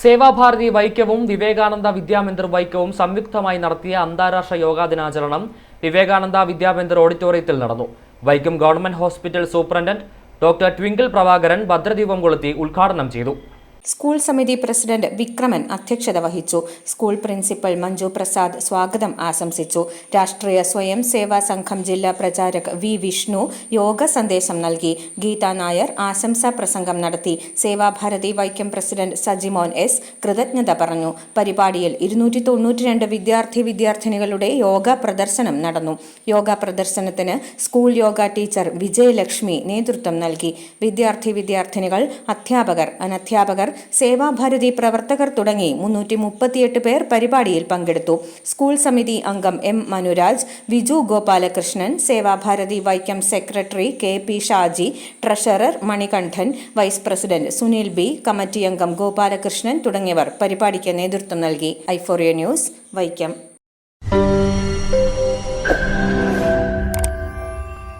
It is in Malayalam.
സേവാഭാരതി വൈക്കവും വിവേകാനന്ദ വിദ്യാമന്ദിർ വൈക്കവും സംയുക്തമായി നടത്തിയ അന്താരാഷ്ട്ര യോഗാ ദിനാചരണം വിവേകാനന്ദ വിദ്യാമന്ദിർ ഓഡിറ്റോറിയത്തിൽ നടന്നു. Vaikom government hospital superintendent doctor twinkle Prabhakaran ഭദ്രദീപം കൊളുത്തി ഉദ്ഘാടനം ചെയ്തു. സ്കൂൾ സമിതി പ്രസിഡന്റ് വിക്രമൻ അധ്യക്ഷത വഹിച്ചു. സ്കൂൾ പ്രിൻസിപ്പൽ മഞ്ജു പ്രസാദ് സ്വാഗതം ആശംസിച്ചു. രാഷ്ട്രീയ സ്വയം സേവാ സംഘം ജില്ലാ പ്രചാരക് വി വിഷ്ണു യോഗ സന്ദേശം നൽകി. ഗീത നായർ ആശംസാ പ്രസംഗം നടത്തി. സേവാഭാരതി വൈക്കം പ്രസിഡന്റ് സജിമോൻ എസ് കൃതജ്ഞത പറഞ്ഞു. പരിപാടിയിൽ 292 വിദ്യാർത്ഥിനികളുടെ യോഗ പ്രദർശനം നടന്നു. യോഗ പ്രദർശനത്തിന് സ്കൂൾ യോഗ ടീച്ചർ വിജയലക്ഷ്മി നേതൃത്വം നൽകി. വിദ്യാർത്ഥിനികൾ, അധ്യാപകർ, അനധ്യാപകർ, സേവാഭാരതി പ്രവർത്തകർ തുടങ്ങി 338 പേർ പരിപാടിയിൽ പങ്കെടുത്തു. സ്കൂൾ സമിതി അംഗം M Manuraj, Viju Gopalakrishnan, Sevabharati Vaikom secretary K P Shaji, treasurer Manikandan, vice president Sunil B, committee അംഗം ഗോപാലകൃഷ്ണൻ തുടങ്ങിയവർ പരിപാടിക്ക് നേതൃത്വം നൽകി. ഐഫോറിയ ന്യൂസ്, വൈക്കം.